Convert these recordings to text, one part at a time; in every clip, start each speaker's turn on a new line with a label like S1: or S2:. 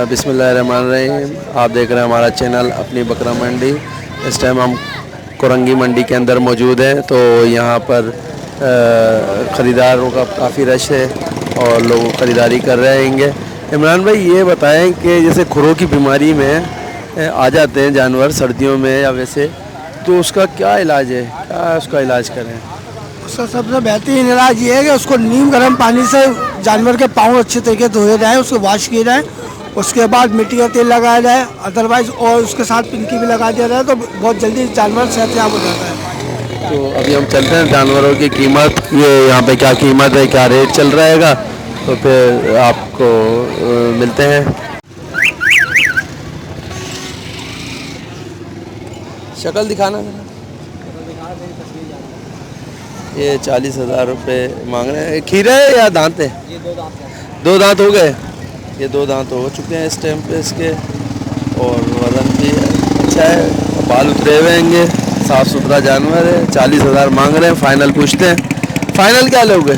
S1: बिस्मिल्लाहिर्रहमानिर्रहीम। आप देख रहे हैं हमारा चैनल अपनी बकरा मंडी। इस टाइम हम कोरंगी मंडी के अंदर मौजूद हैं। तो यहाँ पर ख़रीदारों का काफ़ी रश है और लोग ख़रीदारी कर रहे हैं। इमरान भाई ये बताएं कि जैसे खुरों की बीमारी में आ जाते हैं जानवर सर्दियों में या वैसे, तो उसका क्या इलाज है, क्या उसका इलाज करें?
S2: उसका सबसे बेहतरीन इलाज ये है कि उसको नीम गर्म पानी से जानवर के पाँव अच्छे तरीके धोए जाए, उसको वॉश किए जाए, उसके बाद मिट्टी का तेल लगाया जाए, अदरवाइज और उसके साथ पिंकी भी लगा दिया जाए तो बहुत जल्दी जानवर सेहतयाब हो जाता है।
S1: तो अभी हम चलते हैं जानवरों की कीमत, ये यहाँ पे क्या कीमत है, क्या रेट चल रहेगा, तो फिर आपको मिलते हैं। शक्ल दिखाना मेरा। ये 40,000 रुपये मांग रहे हैं। खीरा है या दांत है?
S2: ये दो दांत है।
S1: दो दांत हो गए। ये दो दांत हो चुके हैं इस टाइम पे इसके, और वजन भी अच्छा है, बाल उतरे हुए हैं, साफ़ सुथरा जानवर है। 40,000 मांग रहे हैं। फ़ाइनल पूछते हैं, फ़ाइनल क्या लोगे?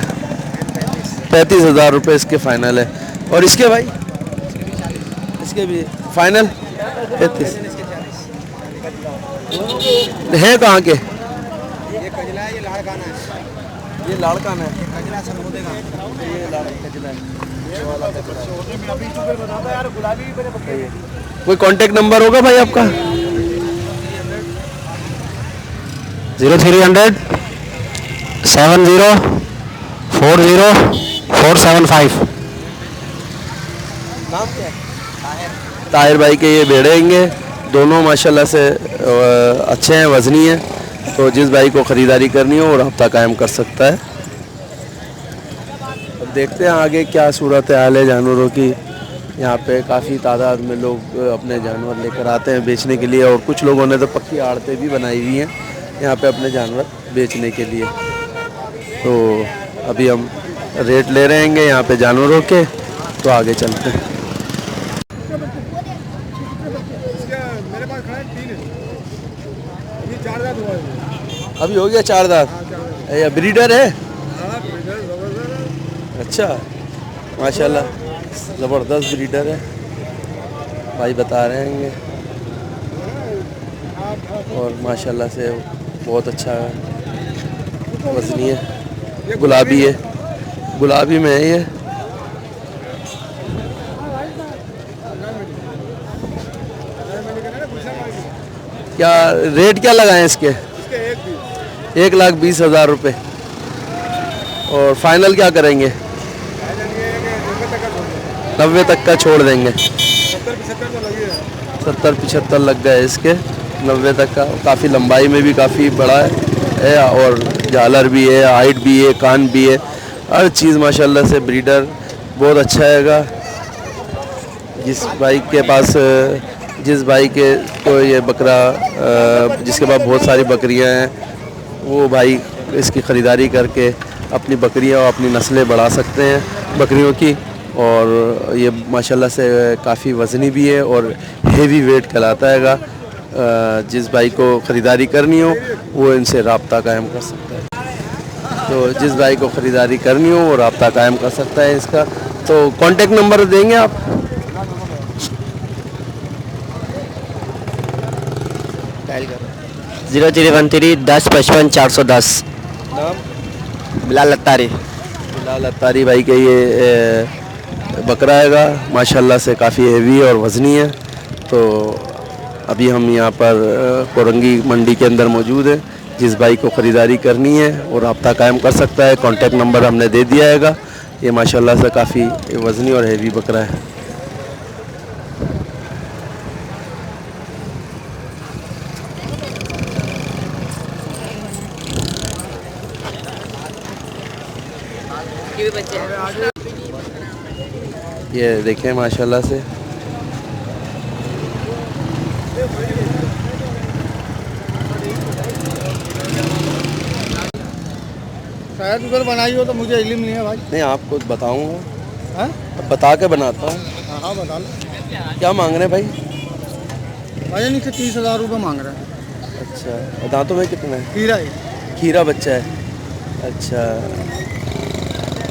S1: 35,000 रुपये इसके फ़ाइनल है। और इसके भाई, इसके भी फ़ाइनल 35 है। कहाँ के?
S2: ये कजला है, ये लाड़काना है।
S1: ये लाड़काना है,
S2: ये कजला सरमोदे का।
S1: ये कजला है।
S2: गुलाबी
S1: कोई कांटेक्ट नंबर होगा भाई आपका?
S2: 0300 70 40 475।
S1: नाम क्या है? ताहिर भाई के ये भेड़ेंगे दोनों माशाल्लाह से अच्छे हैं, वज़नी हैं। तो जिस भाई को ख़रीदारी करनी हो वो रब्ता कायम कर सकता है। अब देखते हैं आगे क्या सूरत हाल है जानवरों की। यहाँ पे काफ़ी तादाद में लोग अपने जानवर लेकर आते हैं बेचने के लिए, और कुछ लोगों ने तो पक्की आड़तें भी बनाई हुई हैं यहाँ पे अपने जानवर बेचने के लिए। तो अभी हम रेट ले रहे हैं यहाँ पे जानवरों के, तो आगे चलते हैं।
S2: मेरे पास खड़ा है 3 है। ये 4 दांत हुआ है।
S1: अभी हो गया 4 दांत। या ब्रीडर है? अच्छा, माशाल्लाह ज़बरदस्त ब्रीडर है भाई, बता रहे हैं। और माशाल्लाह से बहुत अच्छा वज़नी है, गुलाबी है, गुलाबी में है ये। क्या रेट क्या लगाएं इसके? 1,20,000 रुपये। और फाइनल क्या करेंगे? 90 तक का छोड़ देंगे। 70-75 लग गए इसके, 90 तक का। काफ़ी लंबाई में भी काफ़ी बड़ा है, और झालर भी है, हाइट भी है, कान भी है, हर चीज़ माशाल्लाह से ब्रीडर बहुत अच्छा हैगा। जिस भाई के पास, जिस भाई के को ये बकरा, जिसके पास बहुत सारी बकरियां हैं, वो भाई इसकी ख़रीदारी करके अपनी बकरियां और अपनी नस्लें बढ़ा सकते हैं बकरियों की। और ये माशाल्लाह से काफ़ी वज़नी भी है और हेवी वेट कहलाता हैगा। जिस भाई को ख़रीदारी करनी हो वो इनसे रब्ता कायम कर सकता है। तो जिस भाई को ख़रीदारी करनी हो वो रब्ता कायम कर सकता है इसका। तो कांटेक्ट नंबर देंगे आप?
S2: 0313 10 55 410।
S1: नाम?
S2: बिलाल अत्तारी।
S1: बिलाल अत्तारी भाई के ये बकरा हैगा, माशाल्लाह से काफ़ी हेवी और वज़नी है। तो अभी हम यहाँ पर कोरंगी मंडी के अंदर मौजूद है। जिस भाई को ख़रीदारी करनी है वो रब्ता कायम कर सकता है। कांटेक्ट नंबर हमने दे दिया हैगा। ये माशाल्लाह से काफ़ी वज़नी और हेवी बकरा है। ये देखें माशाल्लाह से
S2: शायद उधर बनाई हो तो मुझे इल्म नहीं है भाई।
S1: नहीं, आपको बताऊंगा।
S2: हाँ
S1: बता के बनाता हूँ।
S2: हाँ बता लो।
S1: क्या मांग रहे हैं भाई?
S2: भाई नीचे 30,000 रुपये मांग रहे हैं।
S1: अच्छा, दांतों में कितना है?
S2: खीरा है।
S1: खीरा बच्चा है। अच्छा,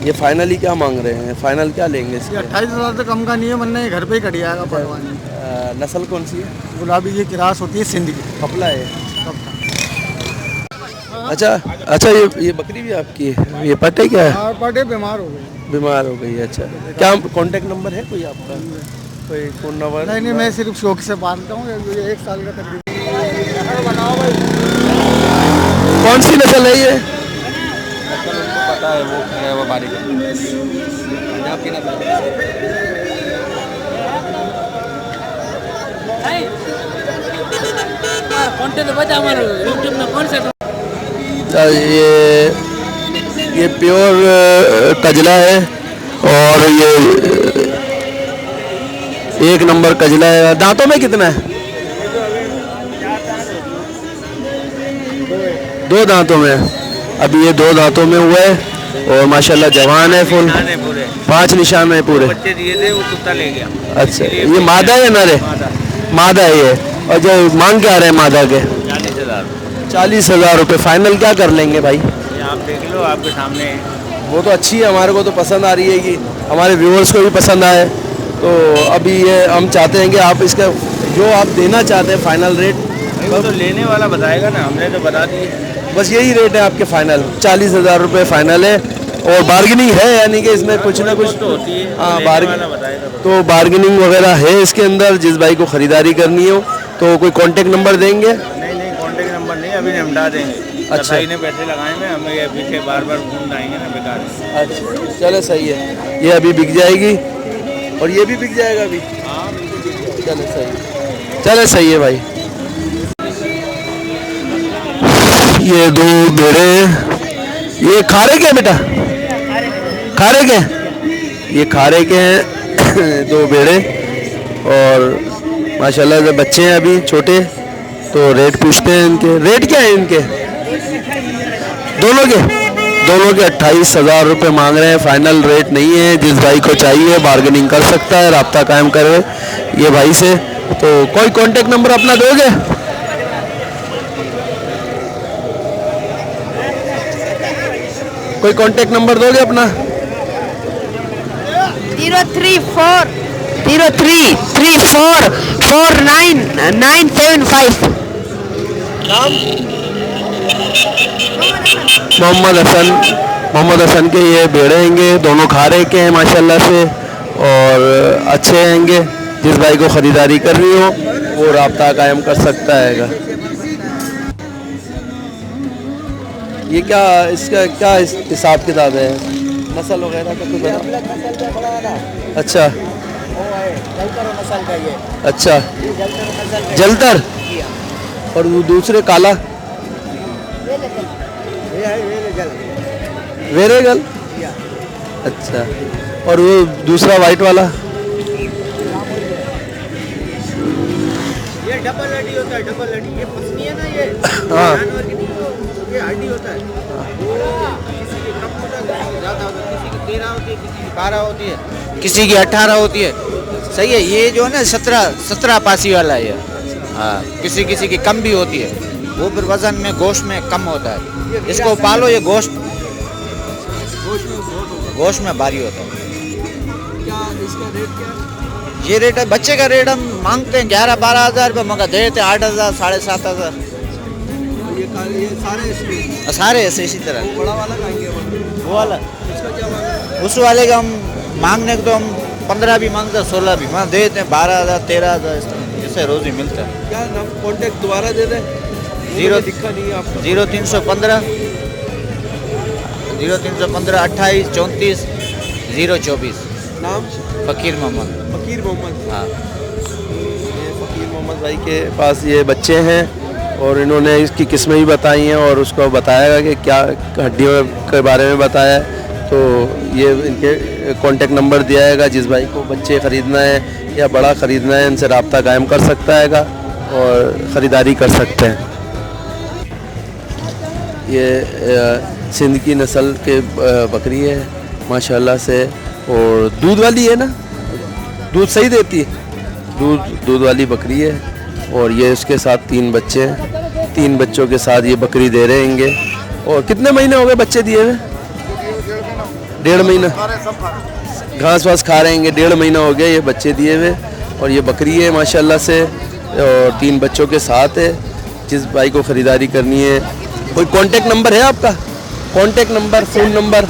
S1: ये फाइनली क्या मांग रहे हैं, फाइनल क्या लेंगे इसके?
S2: 28,000 से कम का नहीं है, वरना ये घर पे ही कट जाएगा परवानी।
S1: नस्ल कौन सी है?
S2: गुलाबी की क्रास होती है सिंध की।
S1: कपला है। अच्छा अच्छा, ये बकरी भी आपकी है? ये पटे क्या है?
S2: पटे बीमार हो गए।
S1: बीमार हो गई है। अच्छा, क्या कांटेक्ट नंबर है कोई आपका, कोई फ़ोन नंबर?
S2: नहीं, मैं सिर्फ शौक से पालता हूँ। ये 1 साल का तकरीबन। बनाओ भाई।
S1: कौन सी नस्ल है ये?
S3: पता है वो बारी पंजाब की
S1: ये प्योर कजला है और ये 1 नंबर कजला है। दांतों में कितना है? 2 दांतों में। अभी ये 2 दांतों में हुआ है और माशाल्लाह जवान है फुल। 5 निशान है पूरे।
S3: बच्चे दिए थे, वो कुत्ता ले गया।
S1: अच्छा, ये मादा है नर है? मादा है ये। और जो मांग क्या रहे हैं मादा के?
S3: 40,000।
S1: 40,000 रुपये। फाइनल क्या कर लेंगे भाई?
S3: आप देख लो, आपके सामने।
S1: वो तो अच्छी है, हमारे को तो पसंद आ रही है कि हमारे व्यूअर्स को भी पसंद आए। तो अभी ये हम चाहते हैं कि आप इसका जो आप देना चाहते हैं फाइनल रेट,
S3: वो तो लेने वाला बताएगा ना, हमने तो बता दिए।
S1: बस यही रेट है आपके फाइनल? 40,000 रुपये फाइनल है। और बार्गेनिंग है, यानी कि इसमें कुछ ना कुछ
S3: तो होती है।
S1: हाँ,
S3: बताएगा
S1: तो बार्गेनिंग वगैरह है इसके अंदर। जिस भाई को ख़रीदारी करनी हो तो कोई कांटेक्ट नंबर देंगे?
S3: नहीं, कांटेक्ट नंबर नहीं, अभी निपटा देंगे। अच्छा, ने पैसे लगाए हैं, हमें ये पीछे बार बार घूम आएंगे ना, बेकार।
S1: अच्छा चलो सही है, ये अभी बिक जाएगी और ये भी बिक जाएगा अभी।
S3: हाँ,
S1: चलो सही, चलो सही है भाई। ये 2 बेड़े, ये खारे के बेटा? खारे के? ये खारे के हैं 2 बेड़े और माशाल्लाह से बच्चे हैं अभी छोटे। तो रेट पूछते हैं इनके। रेट क्या है इनके दोनों के? दोनों के 28,000 रुपये मांग रहे हैं। फाइनल रेट नहीं है। जिस भाई को चाहिए बार्गेनिंग कर सकता है, राब्ता कायम करे ये भाई से। तो कोई कांटेक्ट नंबर अपना दोगे? कोई कांटेक्ट नंबर दोगे अपना?
S4: 034344995।
S1: मोहम्मद हसन के ये भेड़े हैंगे, दोनों खारे के हैं माशाल्लाह से और अच्छे हैंगे। जिस भाई को ख़रीदारी करनी हो वो राब्ता कायम कर सकता है। ये क्या इसका क्या हिसाब किताब है? नस्ल वगैरह का कुछ बता? अच्छा, अच्छा, जलतर। और वो दूसरे काला वेरेगल। अच्छा, और वो दूसरा वाइट वाला?
S3: ये डबल हड्डी होता है, डबल हड्डी। ये पसली है ना, ये
S1: हाँ,
S3: जानवर की नहीं, ये हड्डी होता है। किसी की कम होता है, ज़्यादा होता है, किसी की 13 होती है, किसी की 12 होती है, किसी की 18 होती है। सही है। ये जो है ना 17 पासी वाला है। हाँ, किसी की कम भी होती है, वो फिर वजन में गोश्त में कम होता है। इसको पालो, ये गोश्त में भारी होता है।
S1: क्या इसका रेट क्या है?
S3: ये रेट है, बच्चे का रेट हम मांगते हैं 11-12 हज़ार रुपये, मगर देते 8,000 7,500।
S1: ये सारे
S3: सारे ऐसे इसी तरह।
S1: बड़ा वाला खाएंगे
S3: वो वाला,
S1: इसका क्या मांगा?
S3: उस वाले का हम मांगने को तो हम 15 भी मांगते हैं, 16 भी मांग देते हैं, 12,000 13,000 इस तरह। इससे रोज़ ही मिलता है।
S1: क्या नाम कॉन्टेक्ट दोबारा दे दें?
S3: 0
S1: दिखा नहीं है आपको?
S3: 0315 28 34 024।
S1: नाम?
S3: फ़कीर मोहम्मद।
S1: फ़कीर मोहम्मद।
S3: हाँ,
S1: ये फ़कीर मोहम्मद भाई के पास ये बच्चे हैं और इन्होंने इसकी किस्में भी बताई हैं और उसको बताया कि क्या हड्डियों के बारे में बताया है। तो ये इनके कांटेक्ट नंबर दिया है। जिस भाई को बच्चे ख़रीदना है या बड़ा ख़रीदना है, इनसे राब्ता कायम कर सकता है और ख़रीदारी कर सकते हैं। ये सिंध की नस्ल के बकरी है माशाल्लाह से, और दूध वाली है ना, दूध सही देती है। दूध वाली बकरी है और ये इसके साथ 3 बच्चे हैं। 3 बच्चों के साथ ये बकरी दे रहेंगे। और कितने महीने हो गए बच्चे दिए हुए? 1.5 महीना घास वास खा रहे हैं, 1.5 महीना हो गया ये बच्चे दिए हुए। और ये बकरी है माशाल्लाह से, और 3 बच्चों के साथ है। जिस भाई को ख़रीदारी करनी है, कोई कांटेक्ट नंबर है आपका? Contact number, phone number?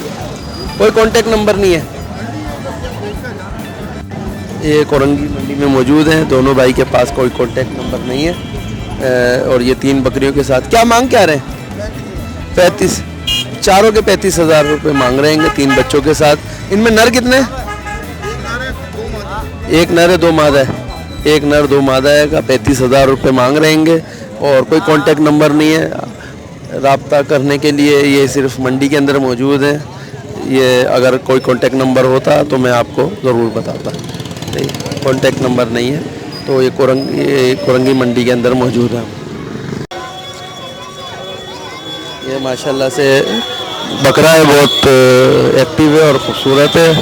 S1: कोई कांटेक्ट नंबर नहीं है। ये कोरंगी मंडी में मौजूद हैं, दोनों भाई के पास कोई कांटेक्ट नंबर नहीं है। और ये 3 बकरियों के साथ क्या मांग क्या रहे हैं? 35, चारों के 35,000 रुपये मांग रहे हैं 3 बच्चों के साथ। इनमें नर कितने? एक नर है, 2 मादा है। एक नर 2 मादा है का 35,000 रुपये मांग रहे हैं। और कोई कांटेक्ट नंबर नहीं है राब्ता करने के लिए, ये सिर्फ मंडी के अंदर मौजूद है। ये अगर कोई कांटेक्ट नंबर होता तो मैं आपको ज़रूर बताता, नहीं कांटेक्ट नंबर नहीं है। तो ये कोरंगी मंडी के अंदर मौजूद है। ये माशाल्लाह से बकरा है, बहुत एक्टिव है और ख़ूबसूरत है।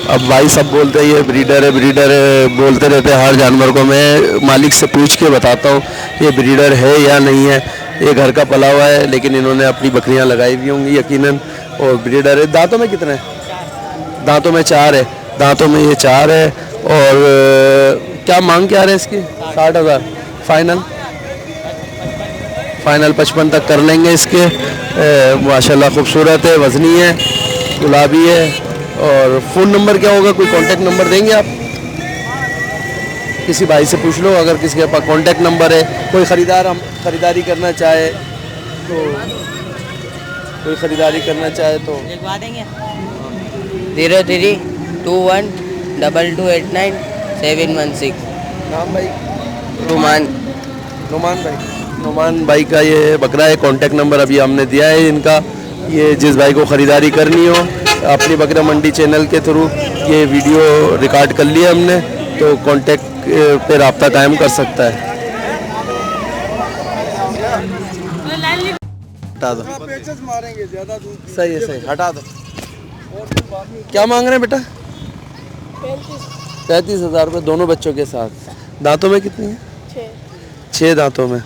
S1: अब भाई सब बोलते हैं ये ब्रीडर है बोलते रहते हैं हर जानवर को। मैं मालिक से पूछ के बताता हूँ ये ब्रीडर है या नहीं है। ये घर का पला हुआ है, लेकिन इन्होंने अपनी बकरियाँ लगाई हुई होंगी यकीनन, और ब्रीडर है। दांतों में कितने हैं? दांतों में 4 है। दांतों में ये 4 है। और क्या मांग क्या रहे इसकी? 60,000 फाइनल 55 तक कर लेंगे इसके। माशाल्लाह खूबसूरत है, वज़नी है, गुलाबी है। और फ़ोन नंबर क्या होगा? कोई कांटेक्ट नंबर देंगे आप? किसी भाई से पूछ लो, अगर किसी के पास कांटेक्ट नंबर है। कोई ख़रीदार हम ख़रीदारी करना चाहे तो
S4: लिखवा देंगे। 03212289
S1: नाम भाई?
S4: नुमान।
S1: नुमान भाई का ये बकरा है। कांटेक्ट नंबर अभी हमने दिया है इनका। ये जिस भाई को ख़रीदारी करनी हो, अपनी बकरा मंडी चैनल के थ्रू ये वीडियो रिकॉर्ड कर लिया हमने, तो कांटेक्ट पे रब्ता कायम कर सकता है। हटा दो, सही है, हटा दो। क्या मांग रहे हैं बेटा? 35,000 रुपये दोनों बच्चों के साथ। दांतों में कितनी है? 6 दांतों में।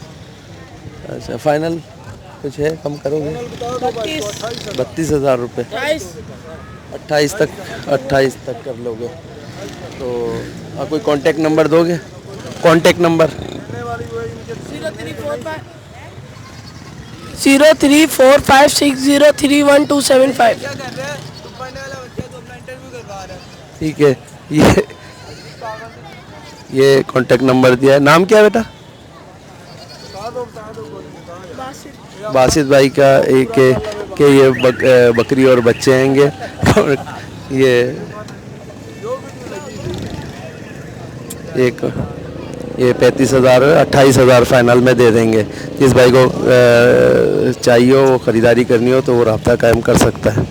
S1: अच्छा, फाइनल कुछ है, कम करोगे? 32,000 रुपये। 28 तक कर लोगे तो कोई कांटेक्ट नंबर दोगे? Contact number
S5: 0345603125।
S1: ठीक है, ये कांटेक्ट नंबर दिया है। नाम क्या है बेटा? बासित भाई का एक के ये बकरी और बच्चे आएंगे। और ये 35,000 28,000 फाइनल में दे देंगे। जिस भाई को चाहिए हो, ख़रीदारी करनी हो, तो वो रब्ता कायम कर सकता है।